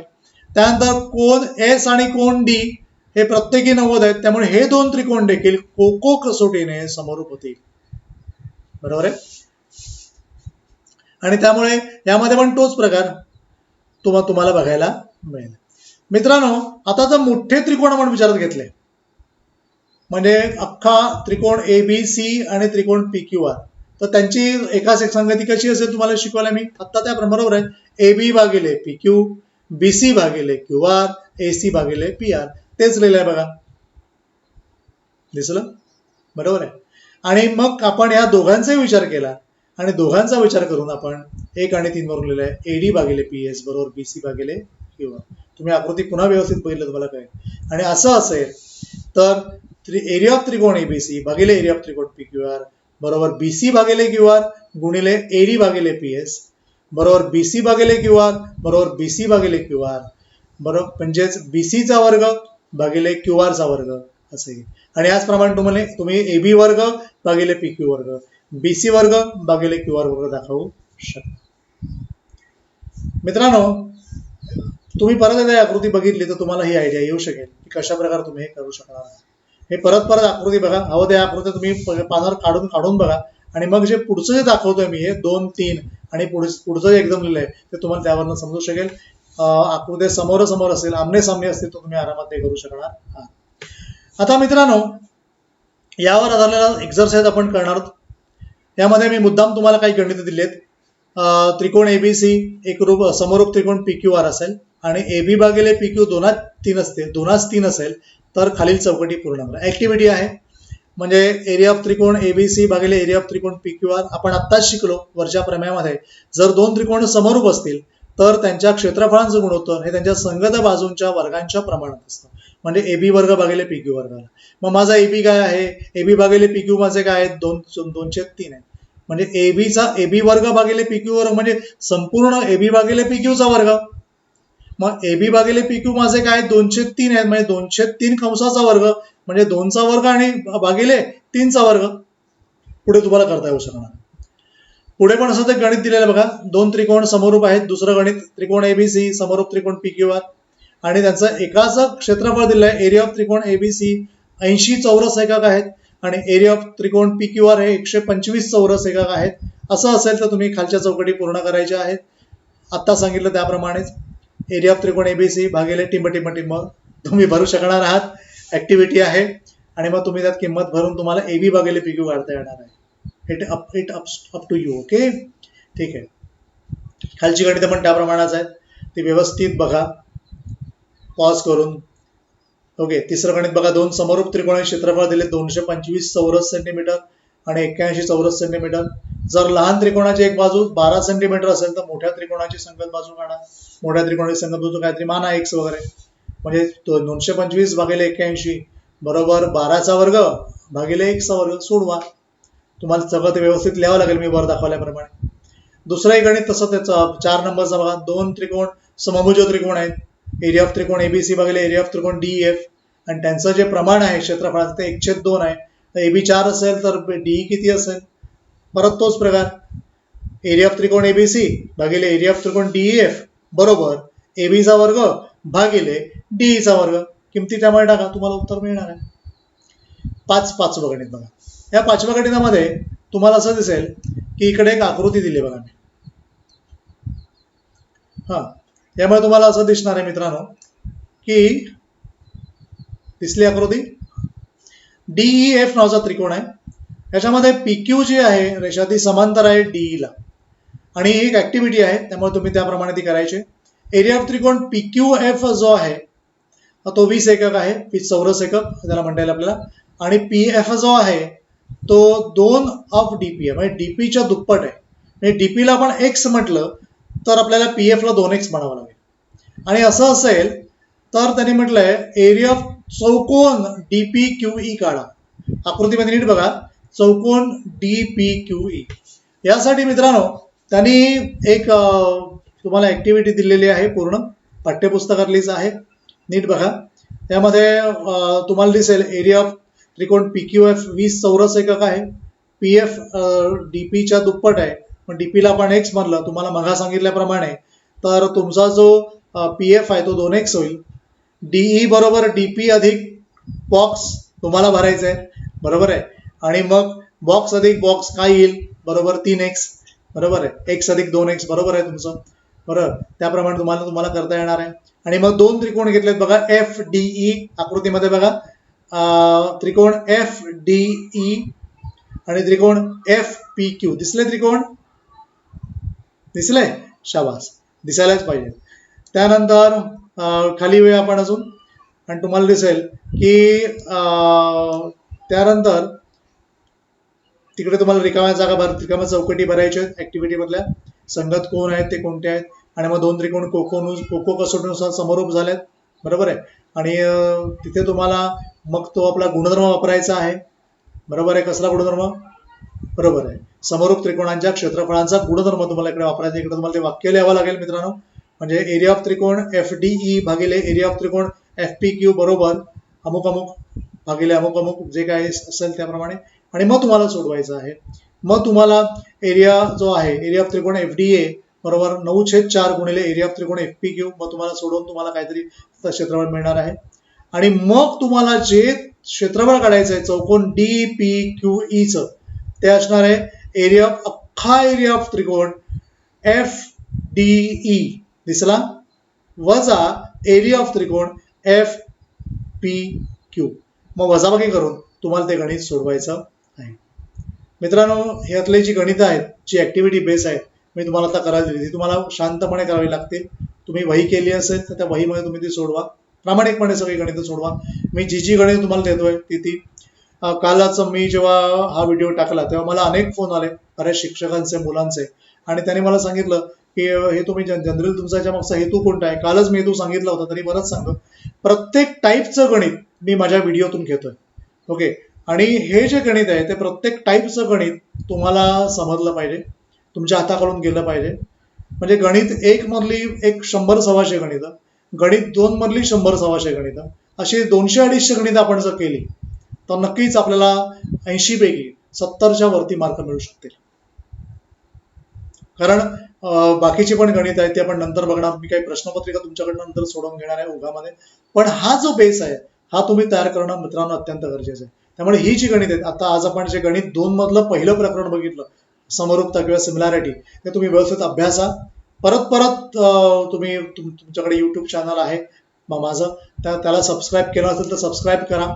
त्यानंतर कोन S आणि कोन D हे प्रत्येकी 90 आहेत, त्यामुळे हे दोन त्रिकोण देखील कोको कसोटीने समरूप होतील, बरोबर आहे. आणि त्यामुळे यामध्ये पण तोच प्रकार तुम्हाला बघायला मिळेल. मित्रांनो, आता जर मोठे त्रिकोण आपण विचारात घेतले, म्हणजे अख्खा त्रिकोण ABC आणि त्रिकोण PQR, तर त्यांची एकाच संगती कशी असेल तुम्हाला शिकवायला मी आत्ता त्याप्रमाणे, बरोबर आहे. AB भागिले PQ, BC भागिले QR, AC भागिले PR, तेच लिहिलंय बघा, दिसलं, बरोबर आहे. आणि मग आपण या दोघांचाही विचार केला आणि दोघांचा विचार करून आपण 1 आणि 3 वरून लिहिलं आहे एडी भागिले पी एस बरोबर बीसी भागिले क्यू आर. तुम्ही आकृती पुन्हा व्यवस्थित बघितलं तुम्हाला काय. आणि असं असेल तर एरिया ऑफ त्रिकोण एबीसी भागिले एरिया ऑफ त्रिकोण पी क्यू आर बरोबर बीसी भागिले क्यू आर गुणिले एडी भागिले पी एस बरोबर बीसी भागिले क्यू आर बरोबर बीसी भागिले क्यू आर बरोबर म्हणजेच बीसीचा वर्ग भागिले क्यू आरचा वर्ग असे. आणि याचप्रमाणे तुम्ही एबी वर्ग भागिले पी क्यू वर्ग बीसी वर्ग भागिले क्यू आर वर्ग दाखवू शकता. मित्रांनो, तुम्ही परत एकदा आकृती बघितली तर तुम्हाला ही आयडिया येऊ शकेल की कशा प्रकारे तुम्ही हे करू शकणार. हे परत आकृती बघा, हवं त्या आकृती तुम्ही पानावर काढून बघा आणि मग जे पुढचं जे दाखवतोय मी हे 2, 3 आणि पुढचं जे एकदम लिहिलंय ते तुम्हाला त्यावरनं समजू शकेल. आकृती समोरासमोर असेल, आमने सामने असतील तर तुम्ही आरामात ते करू शकणार आहात. आता मित्रांनो, यावर आधारलेला एक्झरसाइज आपण करणार आहोत. यामध्ये मी मुद्दाम तुम्हाला काही गणित दिलेत. त्रिकोण एबीसी एक समरूप त्रिकोण पी क्यू आर असेल आणि एबी भागिले पी क्यू दोनाच तीन असेल तर खालील चौकटी पूर्ण करा. ऍक्टिव्हिटी आहे म्हणजे एरिया ऑफ त्रिकोण एबीसी भागिले एरिया ऑफ त्रिकोण पी क्यू आर. आपण आत्ताच शिकलो वरच्या प्रमेयामध्ये, जर 2 त्रिकोण समरूप असतील तर त्यांच्या क्षेत्रफळांचं गुणोत्तर हे त्यांच्या संगत बाजूंच्या वर्गांच्या प्रमाणात असतं. म्हणजे एबी वर्ग भागिले पी क्यू वर्गाला. मग माझा एबी काय आहे, एबी भागिले पी क्यू माझे काय आहेत 2/3 आहे. म्हणजे एबी वर्ग भागिले पी क्यू वर्ग म्हणजे संपूर्ण एबी भागिले पी क्यूचा वर्ग. मग एबी भागिले पी क्यू माझे काय 2/3 आहेत म्हणजे 2/3 कंसाचा वर्ग म्हणजे 2चा वर्ग आणि भागिले 3चा वर्ग. पुढे तुम्हाला करता येऊ शकणार. पुढे पण असं ते गणित दिलेलं बघा. 2 त्रिकोण समरूप आहेत. दुसरं गणित त्रिकोण एबीसी समरूप त्रिकोण पी क्यू आर आणि त्यांचं एकाच क्षेत्रफळ दिलं आहे. एरिया ऑफ त्रिकोण एबीसी 80 चौरस एकक आहेत आणि एरिया ऑफ त्रिकोण पी क्यू आर हे 125 चौरस एकक आहेत. असं असेल तर तुम्ही खालच्या चौकटी पूर्ण करायच्या आहेत. आत्ता सांगितलं त्याप्रमाणेच एरिया ऑफ त्रिकोण एबीसी भागिले टिंब तुम्ही भरू शकणार आहात. ऍक्टिव्हिटी आहे आणि मग तुम्ही त्यात किंमत भरून तुम्हाला एबी भागिले पी क्यू काढता येणार आहे. It up to you. Okay, ठीक आहे. खालची गणित पण त्या प्रमाणाच आहेत, ती व्यवस्थित बघा पॉज करून. ओके, तिसरं गणित बघा. 2 समरूप त्रिकोणी क्षेत्रफळ दिले 225 चौरस सेंटीमीटर आणि 81 चौरस सेंटीमीटर. जर लहान त्रिकोणाची एक बाजू 12 सेंटीमीटर असेल तर मोठ्या त्रिकोणाची संगत बाजू काढा. मोठ्या त्रिकोणाची संगत बाजू काहीतरी माना x वगैरे. म्हणजे 225 भागिले 81 बरोबर 12चा वर्ग भागिले x चा वर्ग. सोडवा. तुम्हाला सगळं ते व्यवस्थित लिहावं लागेल मी वर दाखवल्याप्रमाणे. दुसरंही गणित तसं त्याचं 4 नंबरचा बघा. 2 त्रिकोण समभुज त्रिकोण आहेत. एरिया ऑफ त्रिकोण एबीसी भागिले एरिया ऑफ त्रिकोण डीएफ आणि त्यांचं जे प्रमाण आहे क्षेत्रफळाचं ते 1/2 आहे. तर एबी 4 असेल तर डीई किती असेल. परत तोच प्रकार एरिया ऑफ त्रिकोण एबीसी भागिले एरिया ऑफ त्रिकोण डीएफ बरोबर एबीचा वर्ग भागिले डीईचा वर्ग. किमती त्यामुळे टाका, तुम्हाला उत्तर मिळणार आहे. 5 गणित बघा. या 5व्या गणितामध्ये तुम्हाला असं दिसेल की इकडे एक आकृती दिली बघा मी. यामुळे तुम्हाला असं दिसणार आहे मित्रांनो की दिसली आकृती. डीईएफ नावाचा त्रिकोण आहे. याच्यामध्ये पीक्यू जी आहे रेषा ती समांतर आहे डीईला आणि एक ऍक्टिव्हिटी आहे त्यामुळे तुम्ही त्याप्रमाणे ती करायची. एरिया ऑफ त्रिकोण पीक्यू एफ जो आहे तो 20 एकक आहे. 20 चौरस एकक त्याला म्हणता येईल आपल्याला. आणि पी एफ जो आहे तो 2 ऑफ डीपी आहे म्हणजे डीपीच्या दुप्पट आहे. म्हणजे डीपीला आपण एक्स म्हटलं तर आपल्याला पी एफला 2x म्हणावं लागेल. आणि असं असेल तर त्यांनी म्हटलंय एरिया ऑफ चौकोन डीपी क्यू ई काढा. आकृतीमध्ये नीट बघा. चौकोन डीपी क्यू ई यासाठी मित्रांनो त्यांनी एक तुम्हाला ऍक्टिव्हिटी दिलेली आहे पूर्ण पाठ्यपुस्तकातलीच आहे. नीट बघा. त्यामध्ये तुम्हाला दिसेल एरिया ऑफ त्रिकोण पी क्यू एफ 20 चौरस एकक आहे. पी एफ डीपीच्या दुप्पट आहे पण डीपीला आपण एक्स म्हणलं तुम्हाला मघा सांगितल्याप्रमाणे तर तुमचा जो पी एफ आहे तो 2x होईल. डीई बरोबर डीपी अधिक बॉक्स तुम्हाला भरायचं आहे बरोबर आहे. आणि मग बॉक्स अधिक बॉक्स काय येईल बरोबर 3x बरोबर आहे. x अधिक 2x बरोबर आहे तुमचं बरोबर. त्याप्रमाणे तुम्हाला करता येणार आहे. आणि मग 2 त्रिकोण घेतलेत बघा एफ डीई आकृतीमध्ये बघा. त्रिकोण एफ डीई आणि त्रिकोण एफ पी क्यू दिसले. त्रिकोण दिसले. शाबास, दिसायलाच पाहिजे. त्यानंतर खाली वेळ आपण अजून आणि तुम्हाला दिसेल की त्यानंतर तिकडे तुम्हाला रिकाम्या जागा रिकाम्या चौकटी भरायच्या आहेत ऍक्टिव्हिटी मधल्या. संगत कोण आहेत ते कोणते आहेत, आणि मग 2 त्रिकोण कोको कसोटीनुसार समरूप झालेत. बरोबर आहे. आणि तिथे तुम्हाला मग तो आपला गुणधर्म वापरायचा आहे. बरोबर आहे. कसला गुणधर्म? बरोबर आहे. समरूप त्रिकोणांच्या क्षेत्रफळांचा गुणधर्म तुम्हाला इकडे वापरायचा. इकडे तुम्हाला ते वाक्य लिहावं लागेल मित्रांनो. म्हणजे एरिया ऑफ त्रिकोण FDE भागिले एरिया ऑफ त्रिकोण FPQ बरोबर अमुक अमुक भागिले अमुक अमुक जे काय असेल त्याप्रमाणे, आणि मग तुम्हाला सोडवायचं आहे. मग तुम्हाला एरिया जो आहे एरिया ऑफ त्रिकोण FDA बरोबर 9/4 गुणिले एरिया ऑफ त्रिकोण FPQ, मग तुम्हाला सोडवून तुम्हाला काहीतरी क्षेत्रफळ मिळणार आहे. आणि मग तुम्हाला जे क्षेत्रफळ काढायचं आहे चौकोन DPQE ते असणार आहे एरिया ऑफ अख्खा एरिया ऑफ त्रिकोण FDE दिसला वजा एरिया ऑफ त्रिकोण FPQ. मग वजाबाकी करून तुम्हाला ते गणित सोडवायचं आहे. मित्रांनो, ह्यातले जी गणितं आहेत, जी ऍक्टिव्हिटी बेस आहेत, मी तुम्हाला आता करायला दिली ती तुम्हाला शांतपणे करावी लागतील. तुम्ही वही केली असेल तर त्या वहीमध्ये तुम्ही ती सोडवा, प्रामाणिकपणे सगळी गणितं सोडवा. मी जी गणितं तुम्हाला देतोय ती कालच मी जेव्हा हा व्हिडिओ टाकला तेव्हा मला अनेक फोन आले बऱ्याच शिक्षकांचे, मुलांचे, आणि त्यांनी मला सांगितलं की हे तुम्ही जनरल तुमचा याच्या मागचा हेतू कोणता आहे. कालच मी हेतू सांगितला होता, तरी परत सांगतो. प्रत्येक टाईपचं गणित मी माझ्या व्हिडिओतून घेतोय. ओके. आणि हे जे गणित आहे ते प्रत्येक टाईपचं गणित तुम्हाला समजलं पाहिजे, तुमच्या हाताखालून गेलं पाहिजे. म्हणजे गणित 1 मधली 100-125 गणितं, गणित 2 मधली 100-125 गणितं, अशी 200-250 गणितं आपण जर केली तर नक्कीच आपल्याला 80 पैकी 70च्या वरती मार्क मिळू शकतील. कारण बाकीची पण गणित आहेत ते आपण नंतर बघणार. मी काही प्रश्नपत्रिका तुमच्याकडनं नंतर सोडवून घेणार आहे ओघामध्ये. पण हा जो बेस आहे हा तुम्ही तयार करणं मित्रांनो अत्यंत गरजेचं आहे. त्यामुळे ही जी गणित आहेत, आता आज आपण जे गणित 2 मधलं पहिलं प्रकरण बघितलं समरूपता किंवा सिमिलॅरिटी, ते तुम्ही व्यवस्थित अभ्यासा. परत तुम्ही तुमच्याकडे युट्यूब चॅनल आहे माझं, त्याला सबस्क्राईब केलं असेल तर सबस्क्राईब करा.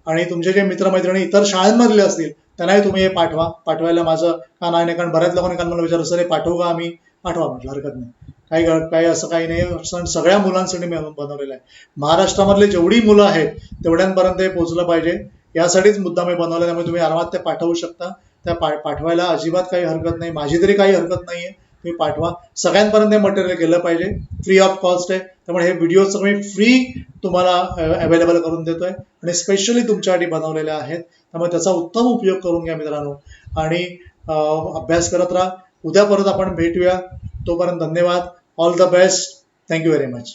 आणि तुमचे जे मित्रमैत्रिणी इतर शाळांमधले असतील त्यांनाही तुम्ही हे पाठवायला माझं का नाही, कारण बऱ्याच लोकांनी काल मला विचारलं सर हे पाठवू का आम्ही, पाठवा म्हटलं, हरकत नाही. काही असं काही नाही. सगळ्या मुलांसाठी मी बनवलेलं आहे. महाराष्ट्रामधले जेवढी मुलं आहेत तेवढ्यांपर्यंत हे पोहोचलं पाहिजे यासाठीच मुद्दा मी बनवला. त्यामुळे तुम्ही आरामात ते पाठवू शकता. त्या पाठवायला अजिबात काही हरकत नाही, माझी तरी काही हरकत नाहीये. तुम्ही पाठवा. सगळ्यांपर्यंत हे मटेरियल गेलं पाहिजे. फ्री ऑफ कॉस्ट आहे. त्यामुळे हे व्हिडिओ सगळे फ्री तुम्हाला अवेलेबल करून देतोय आणि स्पेशली तुमच्यासाठी बनवलेले आहेत. त्यामुळे त्याचा उत्तम उपयोग करून घ्या मित्रांनो, आणि अभ्यास करत राहा. उद्या परत आपण भेटूया. तोपर्यंत धन्यवाद. All the best. Thank you very much.